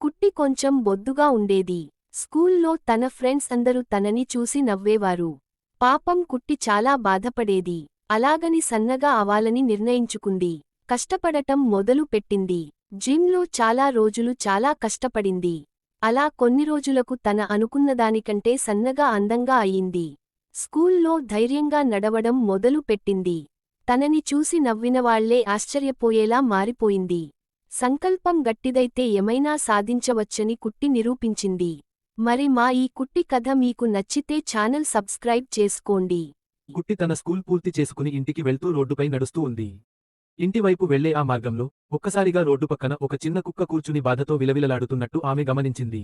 కుట్టి కొంచెం బొద్దుగా ఉండేది. స్కూల్లో తన ఫ్రెండ్స్ అందరూ తనని చూసి నవ్వేవారు. పాపం కుట్టి చాలా బాధపడేది. అలాగని సన్నగా అవ్వాలని నిర్ణయించుకుంది. కష్టపడటం మొదలు పెట్టింది. జిమ్లో చాలా రోజులు చాలా కష్టపడింది. అలా కొన్ని రోజులకు తన అనుకున్నదానికంటే సన్నగా అందంగా అయింది. స్కూల్లో ధైర్యంగా నడవడం మొదలు పెట్టింది. తనని చూసి నవ్వినవాళ్లే ఆశ్చర్యపోయేలా మారిపోయింది. సంకల్పం గట్టిదైతే ఏమైనా సాధించవచ్చని కుట్టి నిరూపించింది. మరి మా ఈ కుట్టి కథ మీకు నచ్చితే ఛానల్ సబ్స్క్రైబ్ చేసుకోండి. కుట్టి తన స్కూల్ పూర్తి చేసుకుని ఇంటికి వెళ్తూ రోడ్డుపై నడుస్తూ ఉంది. ఇంటివైపు వెళ్లే ఆ మార్గంలో ఒక్కసారిగా రోడ్డు పక్కన ఒక చిన్న కుక్క కూర్చుని బాధతో విలవిలలాడుతున్నట్టు ఆమె గమనించింది.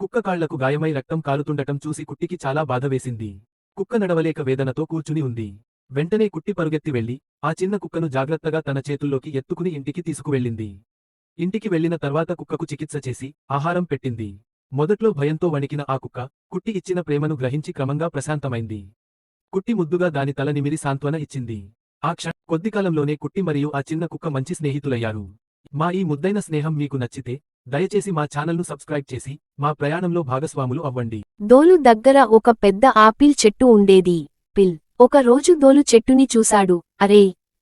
కుక్క కాళ్లకు గాయమై రక్తం కారుతుండటం చూసి కుట్టికి చాలా బాధ వేసింది. కుక్క నడవలేక వేదనతో కూర్చుని ఉంది. వెంటనే కుట్టి పరుగెత్తి వెళ్లి ఆ చిన్న కుక్కను జాగ్రత్తగా తన చేతుల్లోకి ఎత్తుకుని ఇంటికి తీసుకువెళ్ళింది. ఇంటికి వెళ్లిన తర్వాత కుక్కకు చికిత్స చేసి ఆహారం పెట్టింది. మొదట్లో భయంతో వణికిన ఆ కుక్క కుట్టి ఇచ్చిన ప్రేమను గ్రహించి క్రమంగా ప్రశాంతమైంది. కుట్టి ముద్దుగా దాని తల నిమిరి సాంత్వన ఇచ్చింది. ఆ కొద్దికాలంలోనే కుట్టి మరియు ఆ చిన్న కుక్క మంచి స్నేహితులయ్యారు. మా ఈ ముద్దైన స్నేహం మీకు నచ్చితే దయచేసి మా ఛానల్ను సబ్స్క్రైబ్ చేసి మా ప్రయాణంలో భాగస్వాములు అవ్వండి. దోలు దగ్గర ఒక పెద్ద ఆపిల్ చెట్టు ఉండేది. ఒక రోజు దోలు చెట్టుని చూశాడు. అరే,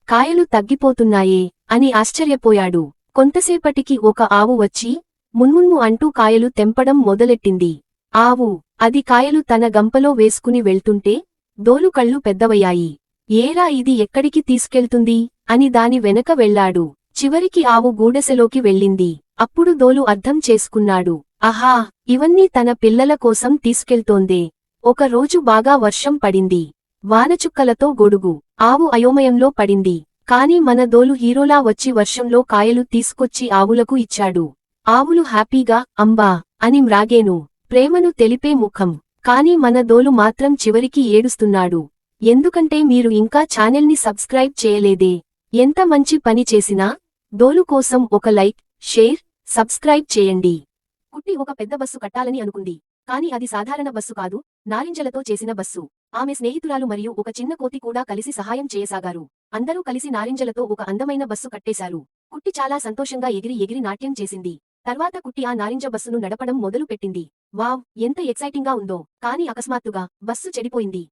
కాయలు తగ్గిపోతున్నాయే అని ఆశ్చర్యపోయాడు. కొంతసేపటికి ఒక ఆవు వచ్చి మున్మున్ము అంటూ కాయలు తెంపడం మొదలెట్టింది. ఆవు అది కాయలు తన గంపలో వేసుకుని వెళ్తుంటే దోలు కళ్ళు పెద్దవయ్యాయి. ఏరా, ఇది ఎక్కడికి తీసుకెళ్తుంది అని దాని వెనక వెళ్లాడు. చివరికి ఆవు గూడెసెలోకి వెళ్ళింది. అప్పుడు దోలు అర్థం చేసుకున్నాడు. ఆహా, ఇవన్నీ తన పిల్లల కోసం తీసుకెళ్తోందే. ఒక రోజు బాగా వర్షం పడింది. వానచుక్కలతో గొడుగు. ఆవు అయోమయంలో పడింది. కాని మన దోలు హీరోలా వచ్చి వర్షంలో కాయలు తీసుకొచ్చి ఆవులకు ఇచ్చాడు. ఆవులు హ్యాపీగా అంబా అని మ్రాగేను. ప్రేమను తెలిపే ముఖం. కాని మన దోలు మాత్రం చివరికి ఏడుస్తున్నాడు. ఎందుకంటే మీరు ఇంకా ఛానల్ని సబ్స్క్రైబ్ చేయలేదే. ఎంత మంచి పని చేసినా దోలు కోసం ఒక లైక్, షేర్, సబ్స్క్రైబ్ చేయండి. కుట్టి ఒక పెద్ద బస్సు కట్టాలని అనుకుంది. కాని అది సాధారణ బస్సు కాదు, నారింజలతో చేసిన బస్సు. ఆమె స్నేహితురాలు మరియు ఒక చిన్న కోతి కూడా కలిసి సహాయం చేయసాగారు. అందరూ కలిసి నారింజలతో ఒక అందమైన బస్సు కట్టేశారు. కుట్టి చాలా సంతోషంగా ఎగిరి ఎగిరి నాట్యం చేసింది. తర్వాత కుట్టి ఆ నారింజ బస్సును నడపడం మొదలు పెట్టింది. వావ్, ఎంత ఎక్సైటింగ్గా ఉందో. కాని అకస్మాత్తుగా బస్సు చెడిపోయింది.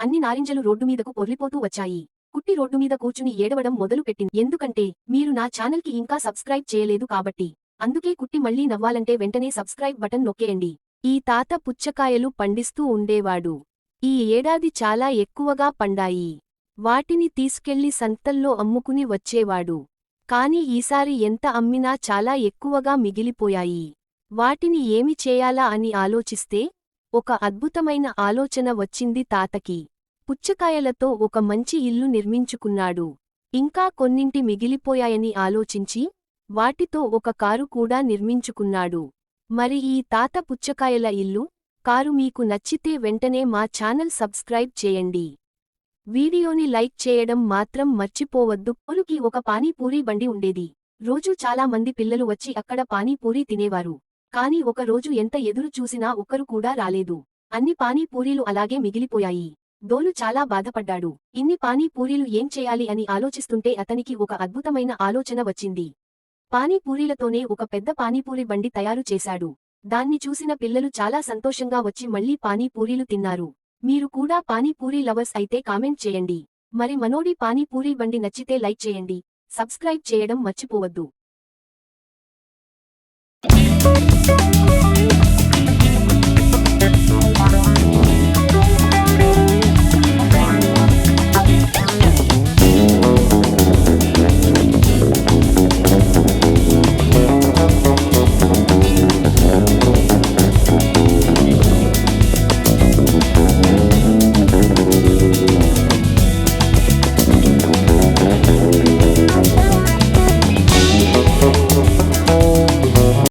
అన్ని నారింజలు రోడ్డుమీదకు పొర్లిపోతూ వచ్చాయి. కుట్టి రోడ్డుమీద కూర్చుని ఏడవడం మొదలు పెట్టింది. ఎందుకంటే మీరు నా ఛానల్కి ఇంకా సబ్స్క్రైబ్ చేయలేదు కాబట్టి. అందుకే కుట్టి మళ్లీ నవ్వాలంటే వెంటనే సబ్స్క్రైబ్ బటన్ నొక్కేయండి. ఈ తాత పుచ్చకాయలు పండిస్తూ ఉండేవాడు. ఈ ఏడాది చాలా ఎక్కువగా పండాయి. వాటిని తీసుకెళ్లి సంతల్లో అమ్ముకుని వచ్చేవాడు. కాని ఈసారి ఎంత అమ్మినా చాలా ఎక్కువగా మిగిలిపోయాయి. వాటిని ఏమి చేయాలా అని ఆలోచిస్తే ఒక అద్భుతమైన ఆలోచన వచ్చింది తాతకి. పుచ్చకాయలతో ఒక మంచి ఇల్లు నిర్మించుకున్నాడు. ఇంకా కొన్నింటి మిగిలిపోయాయని ఆలోచించి వాటితో ఒక కారు కూడా నిర్మించుకున్నాడు. మరి ఈ తాత పుచ్చకాయల ఇల్లు, కారు మీకు నచ్చితే వెంటనే మా ఛానల్ సబ్స్క్రైబ్ చేయండి. వీడియోని లైక్ చేయడం మాత్రం మర్చిపోవద్దు. దోలుకి ఒక పానీపూరీ బండి ఉండేది. రోజూ చాలా మంది పిల్లలు వచ్చి అక్కడ పానీపూరీ తినేవారు. కాని ఒక రోజు ఎంత ఎదురు చూసినా ఒక్కరు కూడా రాలేదు. అన్ని పానీపూరీలు అలాగే మిగిలిపోయాయి. దోలు చాలా బాధపడ్డాడు. ఇన్ని పానీపూరీలు ఏం చేయాలి అని ఆలోచిస్తుంటే అతనికి ఒక అద్భుతమైన ఆలోచన వచ్చింది. పానీపూరీలతోనే ఒక పెద్ద పానీపూరి బండి తయారు చేశాడు. దాన్ని చూసిన పిల్లలు చాలా సంతోషంగా వచ్చి మళ్లీ పానీపూరీలు తిన్నారు. మీరు కూడా పానీపూరీ లవర్స్ అయితే కామెంట్ చేయండి. మరి మనోడి పానీపూరీ బండి నచ్చితే లైక్ చేయండి. సబ్స్క్రైబ్ చేయడం మర్చిపోవద్దు.